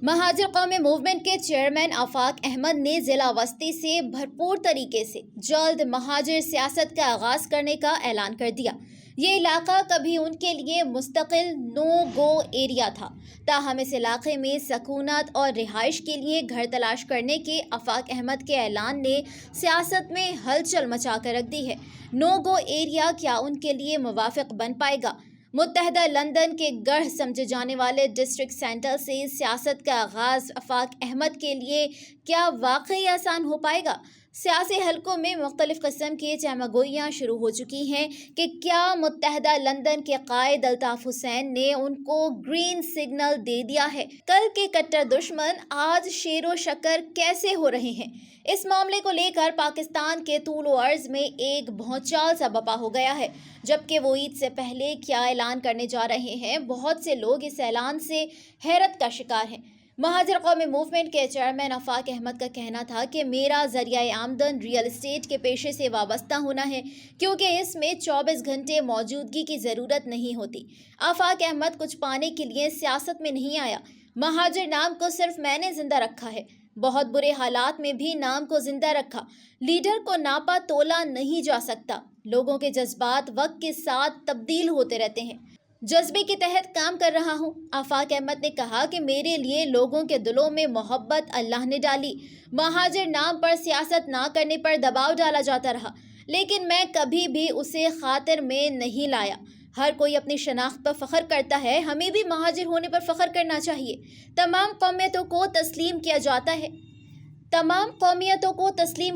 Muhajir कौमी movement के chairman आफाक अहमद ने ज़िला वस्ती से भरपूर तरीके से जल्द महाजिर सियासत का आगाज़ करने का ऐलान कर दिया। ये इलाका कभी उनके लिए मुस्तकिल नो गो एरिया था, ताहम इस इलाके में सकूनत और रिहाइश के लिए घर तलाश करने के आफाक अहमद के ऐलान ने सियासत में हलचल मचा कर रख दी है। नो गो एरिया क्या उनके लिए मुवाफिक बन पाएगा? मुत्तहदा लंदन के गढ़ समझे जाने वाले डिस्ट्रिक्ट सेंटर से सियासत का आगाज़ आफाक अहमद के लिए क्या वाकई आसान हो पाएगा? सियासी हलकों में मुख्तलिफ किस्म की चहमगोइयाँ शुरू हो चुकी हैं कि क्या मुत्तहदा लंदन के कायद अल्ताफ हुसैन ने उनको ग्रीन सिग्नल दे दिया है। कल के कट्टर दुश्मन आज शेरो शक्कर कैसे हो रहे हैं, इस मामले को लेकर पाकिस्तान के तूल व अर्ज में एक भौचाल सा बपा हो गया है। जबकि वो ईद से पहले क्या ऐलान करने जा रहे हैं, बहुत से लोग इस ऐलान से हैरत का शिकार हैं। महाजिर कौमी मूवमेंट के चेयरमैन आफाक अहमद का कहना था कि मेरा ज़रिया आमदन रियल एस्टेट के पेशे से वाबस्ता होना है, क्योंकि इसमें 24 घंटे मौजूदगी की ज़रूरत नहीं होती। आफाक अहमद कुछ पाने के लिए सियासत में नहीं आया। महाजिर नाम को सिर्फ मैंने जिंदा रखा है, बहुत बुरे हालात में भी नाम को जिंदा रखा। लीडर को नापा तोला नहीं जा सकता। लोगों के जज्बात वक्त के साथ तब्दील होते रहते हैं। जज्बे के तहत काम कर रहा हूँ। आफाक अहमद ने कहा कि मेरे लिए लोगों के दिलों में मोहब्बत अल्लाह ने डाली। महाजिर नाम पर सियासत ना करने पर दबाव डाला जाता रहा, लेकिन मैं कभी भी उसे खातिर में नहीं लाया। हर कोई अपनी शनाख्त पर फ़ख्र करता है, हमें भी महाजिर होने पर फ़ख्र करना चाहिए। तमाम कौमियतों को तस्लीम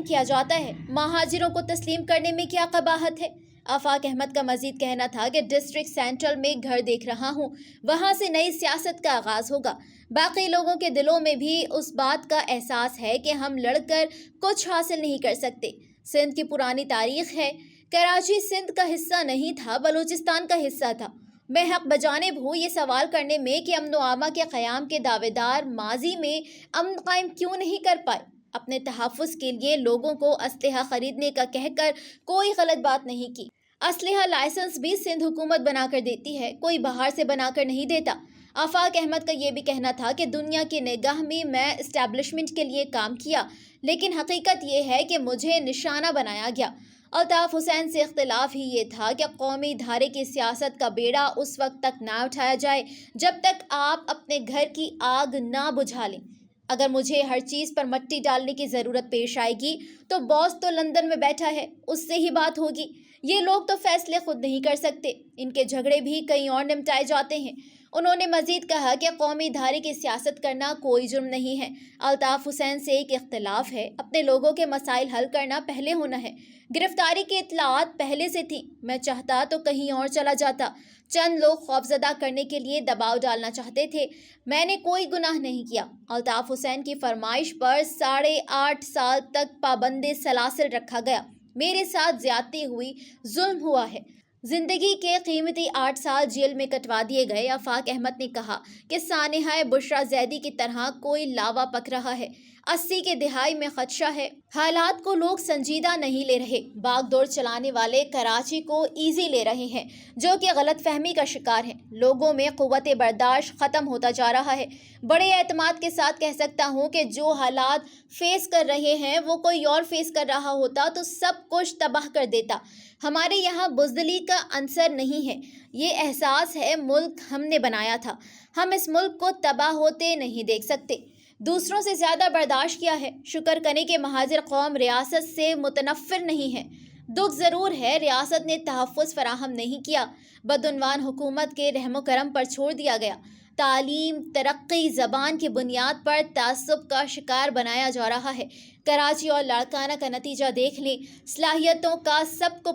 किया जाता है। महाजिरों को तस्लीम करने में क्या कबाहत है? आफाक अहमद का मजीद कहना था कि डिस्ट्रिक्ट सेंट्रल में घर देख रहा हूँ, वहाँ से नई सियासत का आगाज़ होगा। बाकी लोगों के दिलों में भी उस बात का एहसास है कि हम लड़कर कुछ हासिल नहीं कर सकते। सिंध की पुरानी तारीख है। कराची सिंध का हिस्सा नहीं था, बलूचिस्तान का हिस्सा था। मैं हक बजानिब हूँ ये सवाल करने में कि अमन व आमा के क़याम के दावेदार माजी में अमन कायम क्यों नहीं कर पाए। अपने तहफ़्फ़ुज़ के लिए लोगों को असलहा ख़रीदने का कहकर कोई गलत बात नहीं की। असलहा लाइसेंस भी सिंध हुकूमत बनाकर देती है, कोई बाहर से बनाकर नहीं देता। आफाक अहमद का ये भी कहना था कि दुनिया की निगाह में मैं इस्टेब्लिशमेंट के लिए काम किया, लेकिन हकीकत ये है कि मुझे निशाना बनाया गया। अल्ताफ हुसैन से इख्तिलाफ ही ये था कि कौमी धारे की सियासत का बेड़ा उस वक्त तक ना उठाया जाए जब तक आप अपने घर की आग ना बुझा लें। अगर मुझे हर चीज़ पर मट्टी डालने की ज़रूरत पेश आएगी तो बॉस तो लंदन में बैठा है, उससे ही बात होगी। ये लोग तो फैसले खुद नहीं कर सकते, इनके झगड़े भी कहीं और निपटाए जाते हैं। उन्होंने मजीद कहा कि कौमी धारे की सियासत करना कोई जुर्म नहीं है। अल्ताफ हुसैन से एक इख्तिलाफ है, अपने लोगों के मसाइल हल करना पहले होना है। गिरफ्तारी की इत्तलात पहले से थी, मैं चाहता तो कहीं और चला जाता। चंद लोग खौफजदा करने के लिए दबाव डालना चाहते थे, मैंने कोई गुनाह नहीं किया। अल्ताफ हुसैन की फरमाइश पर 8.5 साल तक पाबंदी सलासिल रखा गया। मेरे साथ ज्यादती हुई, जुल्म हुआ है। जिंदगी के कीमती 8 साल जेल में कटवा दिए गए। आफाक अहमद ने कहा कि सानिहा बुशरा जैदी की तरह कोई लावा पक रहा है। 80 के दिहाई में खदशा है। हालात को लोग संजीदा नहीं ले रहे। बागडोर चलाने वाले कराची को ईजी ले रहे हैं, जो कि गलत फहमी का शिकार है। लोगों में क़ुव्वत बर्दाश्त ख़त्म होता जा रहा है। बड़े एतमाद के साथ कह सकता हूँ कि जो हालात फेस कर रहे हैं वो कोई और फेस कर रहा होता तो सब कुछ तबाह कर देता। हमारे यहाँ बुज़दिली का अंसर नहीं है, ये एहसास है मुल्क हमने बनाया था। हम इस मुल्क को तबाह होते नहीं देख सकते। दूसरों से ज़्यादा बर्दाश्त किया है। शुक्र करें कि महाजिर कौम रियासत से मुतनफ़िर नहीं है। दुख ज़रूर है, रियासत ने तहफ़्फ़ुज़ फराहम नहीं किया, बदउनवान हुकूमत के रहमो करम पर छोड़ दिया गया। तालीम, तरक्की, ज़बान की बुनियाद पर तासुब का शिकार बनाया जा रहा है। कराची और लाड़काना का नतीजा देख लें। सलाहियतों का सबको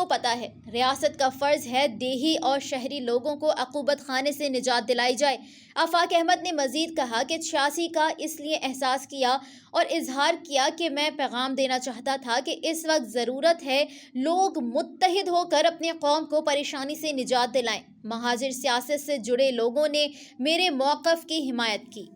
पता है। रियासत का फ़र्ज़ है देही और शहरी लोगों को अक़ूबत खाने से निजात दिलाई जाए। आफाक अहमद ने मज़ीद कहा कि 86 का इसलिए एहसास किया और इजहार किया कि मैं पैगाम देना चाहता था कि इस वक्त ज़रूरत है लोग मुत्तहिद होकर अपनी कौम को परेशानी से निजात दिलाएं। महाजिर सियासत से जुड़े लोगों ने मेरे मौक़िफ़ की हिमायत की।